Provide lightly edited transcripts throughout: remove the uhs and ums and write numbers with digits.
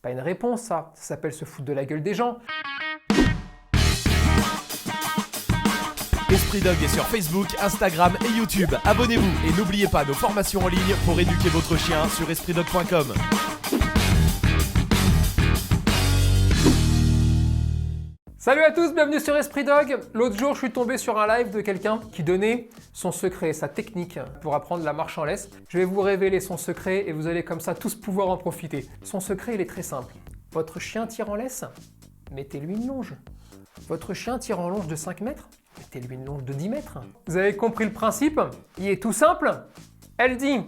pas une réponse, ça s'appelle se foutre de la gueule des gens. Esprit Dog est sur Facebook, Instagram et YouTube. Abonnez-vous et n'oubliez pas nos formations en ligne pour éduquer votre chien sur espritdog.com. Salut à tous, bienvenue sur Esprit Dog. L'autre jour, je suis tombé sur un live de quelqu'un qui donnait son secret, sa technique pour apprendre la marche en laisse. Je vais vous révéler son secret et vous allez comme ça tous pouvoir en profiter. Son secret, il est très simple. Votre chien tire en laisse, mettez-lui une longe. Votre chien tire en longe de 5 mètres, mettez-lui une longe de 10 mètres. Vous avez compris le principe? Il est tout simple. Elle dit,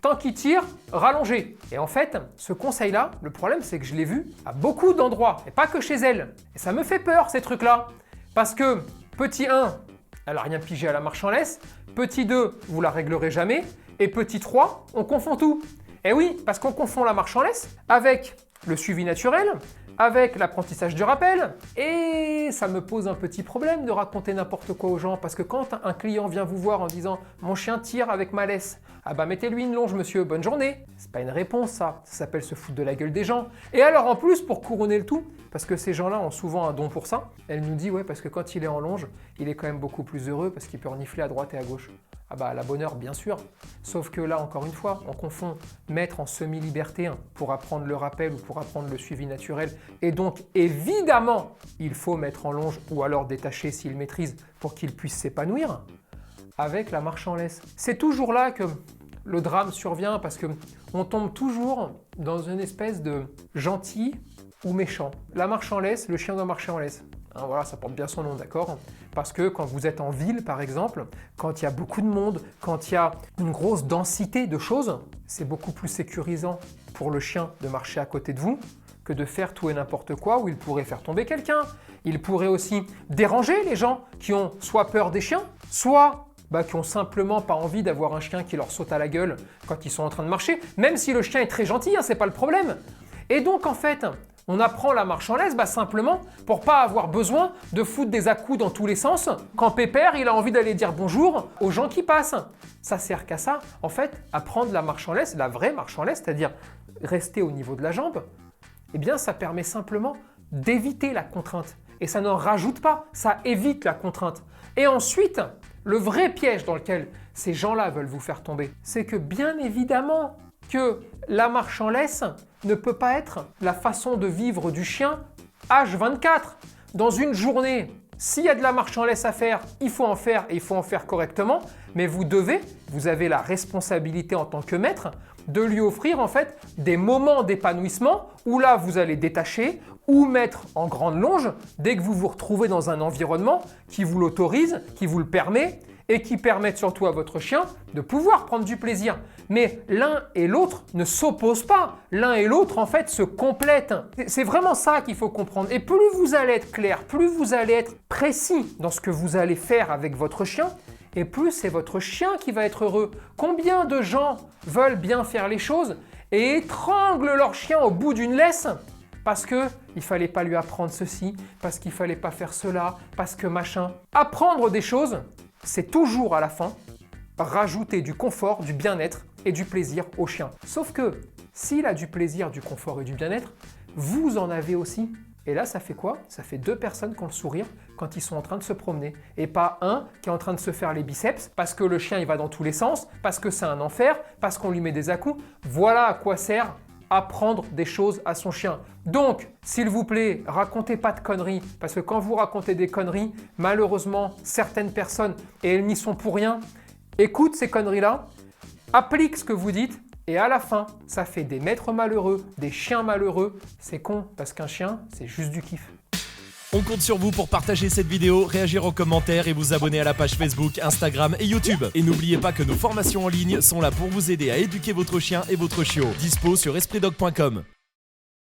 tant qu'il tire, rallongez. Et en fait, ce conseil-là, le problème, c'est que je l'ai vu à beaucoup d'endroits, et pas que chez elle. Et ça me fait peur, ces trucs-là. Parce que, petit 1, elle n'a rien pigé à la marche en laisse. Petit 2, vous la réglerez jamais. Et petit 3, on confond tout. Et oui, parce qu'on confond la marche en laisse avec le suivi naturel, avec l'apprentissage du rappel, et ça me pose un petit problème de raconter n'importe quoi aux gens, parce que quand un client vient vous voir en disant « mon chien tire avec ma laisse », ah bah mettez-lui une longe monsieur, bonne journée. C'est pas une réponse ça s'appelle se foutre de la gueule des gens. Et alors en plus, pour couronner le tout, parce que ces gens-là ont souvent un don pour ça, elle nous dit ouais parce que quand il est en longe, il est quand même beaucoup plus heureux parce qu'il peut renifler à droite et à gauche. Ah bah à la bonne heure, bien sûr. Sauf que là, encore une fois, on confond mettre en semi-liberté pour apprendre le rappel ou pour apprendre le suivi naturel. Et donc, évidemment, il faut mettre en longe ou alors détacher s'il maîtrise pour qu'il puisse s'épanouir avec la marche en laisse. C'est toujours là que le drame survient parce qu'on tombe toujours dans une espèce de gentil ou méchant. La marche en laisse, le chien doit marcher en laisse. Hein, voilà, ça porte bien son nom, d'accord? Parce que quand vous êtes en ville, par exemple, quand il y a beaucoup de monde, quand il y a une grosse densité de choses, c'est beaucoup plus sécurisant pour le chien de marcher à côté de vous que de faire tout et n'importe quoi où il pourrait faire tomber quelqu'un. Il pourrait aussi déranger les gens qui ont soit peur des chiens, soit qui ont simplement pas envie d'avoir un chien qui leur saute à la gueule quand ils sont en train de marcher, même si le chien est très gentil, hein, c'est pas le problème. Et donc en fait, on apprend la marche en laisse simplement pour pas avoir besoin de foutre des à-coups dans tous les sens quand Pépère il a envie d'aller dire bonjour aux gens qui passent. Ça sert qu'à ça. En fait, apprendre la marche en laisse, la vraie marche en laisse, c'est-à-dire rester au niveau de la jambe, eh bien ça permet simplement d'éviter la contrainte. Et ça n'en rajoute pas, ça évite la contrainte. Et ensuite, le vrai piège dans lequel ces gens-là veulent vous faire tomber, c'est que bien évidemment que la marche en laisse ne peut pas être la façon de vivre du chien H24. Dans une journée, s'il y a de la marche en laisse à faire, il faut en faire et il faut en faire correctement, mais vous avez la responsabilité en tant que maître de lui offrir en fait des moments d'épanouissement où là vous allez détacher ou mettre en grande longe dès que vous vous retrouvez dans un environnement qui vous l'autorise, qui vous le permet et qui permettent surtout à votre chien de pouvoir prendre du plaisir. Mais l'un et l'autre ne s'opposent pas. L'un et l'autre, en fait, se complètent. C'est vraiment ça qu'il faut comprendre. Et plus vous allez être clair, plus vous allez être précis dans ce que vous allez faire avec votre chien, et plus c'est votre chien qui va être heureux. Combien de gens veulent bien faire les choses et étranglent leur chien au bout d'une laisse parce qu'il ne fallait pas lui apprendre ceci, parce qu'il ne fallait pas faire cela, parce que machin. Apprendre des choses, c'est toujours à la fin rajouter du confort, du bien-être et du plaisir au chien. Sauf que s'il a du plaisir, du confort et du bien-être, vous en avez aussi. Et là, ça fait quoi? Ça fait 2 personnes qui ont le sourire quand ils sont en train de se promener. Et pas un qui est en train de se faire les biceps parce que le chien il va dans tous les sens, parce que c'est un enfer, parce qu'on lui met des à-coups. Voilà à quoi sert apprendre des choses à son chien. Donc, s'il vous plaît, racontez pas de conneries, parce que quand vous racontez des conneries, malheureusement, certaines personnes, et elles n'y sont pour rien, écoutent ces conneries-là, appliquent ce que vous dites, et à la fin, ça fait des maîtres malheureux, des chiens malheureux. C'est con, parce qu'un chien, c'est juste du kiff. On compte sur vous pour partager cette vidéo, réagir en commentaire et vous abonner à la page Facebook, Instagram et YouTube. Et n'oubliez pas que nos formations en ligne sont là pour vous aider à éduquer votre chien et votre chiot. Dispo sur espritdog.com.